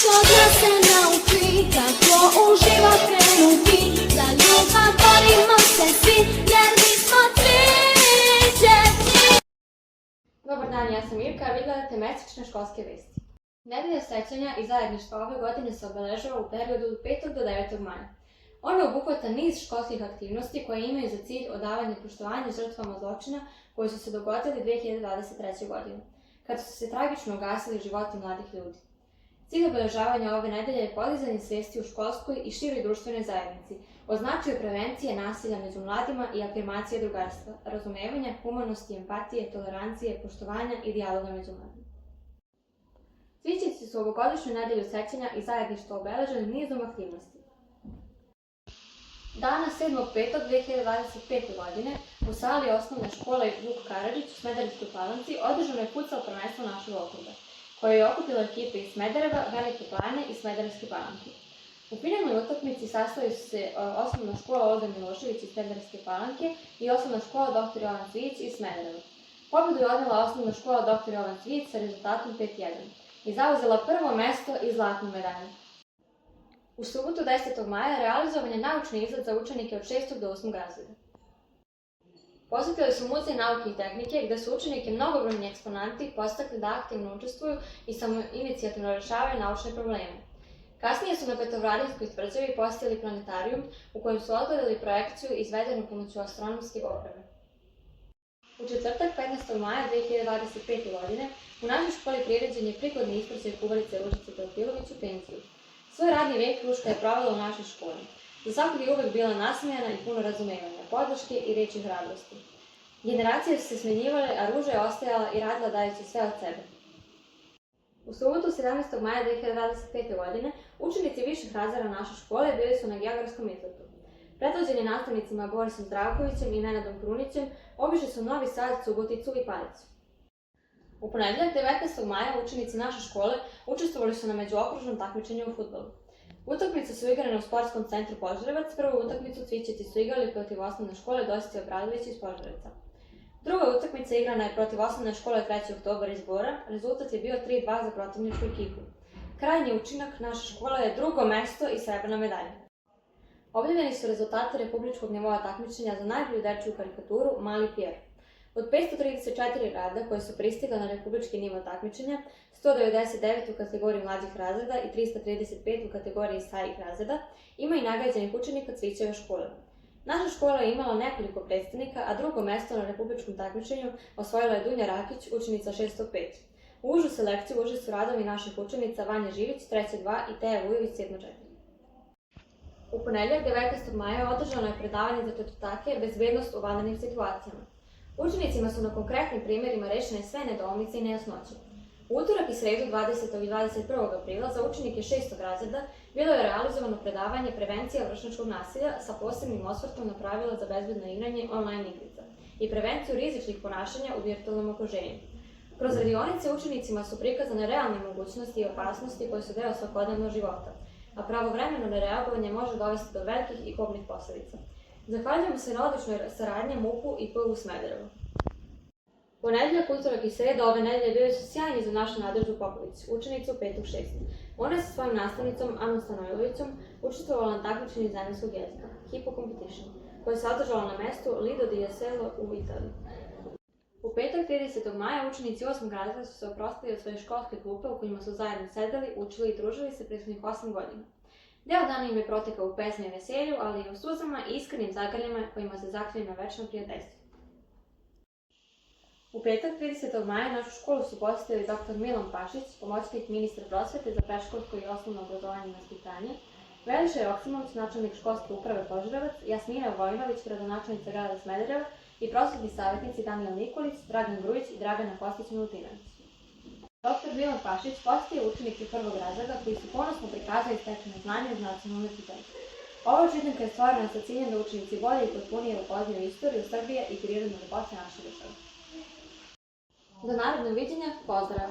kod nas se nauči kako u život krenuti. Za ljubav borimo se svi, jer mi smo cvijećevci. Dobar dan, ja sam Irka, a vi gledate mesečne školske vesti. Nedelja sećanja i zajedništva ove godine se obeležava u periodu od 5. do 9. maja. Ona obuhvata niz školskih aktivnosti koje imaju za cilj odavanje poštovanja žrtvama zločina koji su se dogodili 2023. godine, kada su se tragično ugasili životi mladih ljudi. Cilj obeležavanja ove nedelje je podizanje svesti u školskoj i široj društvenoj zajednici, o značaju prevencije nasilja među mladima i afirmacije drugarstva, razumevanja, humanosti, empatije, tolerancije, poštovanja i dijaloga među mladima. Cvićevci su ovogodišnju nedelju sećanja i zajedništva obeleženi nizom aktivnosti. Dana 7.5.2025. godine u sali osnovne škole Vuk Karadžić u Smederevskoj Palanci održano je futsal prvenstvo našeg okruga, koje je okupila ekipe iz Smedereva, Velike Plane i Smederevske Palanke. U finalnoj utakmici sastali su se osnovna škola Olga Milošević iz Smederevske Palanke i osnovna škola Dr. Jovan Cvijić iz Smedereva. Pobedu je odnela osnovna škola Dr. Jovan Cvijić sa rezultatom 5:1 i zauzela prvo mesto i zlatnu medalju. U subotu 10. maja realizovan je naučni izlet za učenike od 6. do 8. razreda. Posetili su Muzej nauke i tehnike, gde su učenike mnogobrojni eksponanti podstakli da aktivno učestvuju i samoinicijativno rešavaju naučne probleme. Kasnije su na Petrovaradinskoj tvrđavi posjetili planetarijum u kojem su odgledali projekciju izvedenu pomoću astronomske opreme. U četvrtak 15. maja 2025. godine u našoj školi priređen je prikladni ispraćaj kuvarice Ružice Teofilović u penziju. Svoj radni vek Ruška je provela u našoj školi. Za svakog je uvek bila nasmejana i puno razumevanja, podrške i reči hrabrosti. Generacije su se smenjivale, a Ruža je ostajala i radila dajući sve od sebe. U subotu 17. maja 2025. godine učenici viših razreda naše škole bili su na geografskom izletu. Predvođeni nastavnicima Borisom Zdravkovićem i Nenadom Krunićem obišli su Novi Sad, Suboticu i Palicu. U ponedeljak 19. maja učenici naše škole učestvovali su na međuokružnom takmičenju u fudbalu. Utakmice su igrane u sportskom centru Požarevac, prvu utakmicu Cvićevci su igrali protiv osnovne škole Dositej Obradović iz Požarevca. Druga utakmica igrana je protiv osnovne škole 3. oktobar iz Bora, rezultat je bio 3:2 za protivničku ekipu. Krajnji učinak naše škole je drugo mesto i srebrna medalja. Objavljeni su rezultati republičkog nivoa takmičenja za najbolju dečiju karikaturu Mali Pjer. Od 534 rada koje su pristigla na republički nivo takmičenja, 199 u kategoriji mlađih razreda i 335 u kategoriji starijih razreda, ima i nagrađenih učenika Cvićeve škole. Naša škola je imala nekoliko predstavnika, a drugo mesto na republičkom takmičenju osvojila je Dunja Rakić, učenica 605. U užu selekciju ušli su radovi naših učenica Vanja Živić, 3.2 i Teja Vujović, 7.4. U ponedeljak 19. maja održano je predavanje za četvrtake Bezbednost u vanrednim situacijama. Učenicima su na konkretnim primjerima rešene sve nedoumice i nejasnoće. U utorak i sredu 20. i 21. aprila za učenike 6. razreda bilo je realizovano predavanje Prevencija vršnjačkog nasilja sa posebnim osvrtom na pravila za bezbedno igranje online igrica i prevenciju rizičnih ponašanja u virtualnom okruženju. Kroz radionice učenicima su prikazane realne mogućnosti i opasnosti koje su deo svakodnevnog života, a pravovremeno nereagovanje može dovesti do velikih i kobnih posledica. Zahvaljujemo se na odličnoj saradnji MUP-u i PU Smederevu. Ponedeljak, utorak i sreda ove nedelje bili su sjajni za našu Nadeždu Popović, učenicu 5.6. Ona je sa svojim nastavnicom Anom Stanojlovićom učestvovala na takmičenju iz engleskog jezika, Hippo Competition, koje se održalo na mestu Lido di Jesolo u Italiji. U petak 30. maja učenici 8. razreda su se oprostili od svoje školske klupe u kojima su zajedno sedeli, učili i družili se prethodnih 8 godina. Deo dana im je protekao u pesmi i veselju, ali i u suzama i iskrenim zagrljama kojima se zaklinju na večno prijateljstvo. U petak 30. maja našu školu su posjetili dr. Milan Pašić, pomoćnik ministra prosvete za predškolsko i osnovno obrazovanje i vaspitanje, Veliša Joksimović, načelnik školske uprave Požarevac, Jasmina Vojinović, gradonačelnica grada Smedereva i prosvetni savjetnici Danijel Nikolić, Dragan Grujić i Dragana Kostić-Milutinović. Dr. Milan Pašić posjetio učenike 1. razreda koji su ponosno prikazali stečene znanje uz nacionalnu identitetu. Ova čitanka je stvorena sa ciljem da učenici bolje i potpunije upoznaju istoriju Srbije i prirodne lepote naše države. Do narednog viđenja, pozdrav!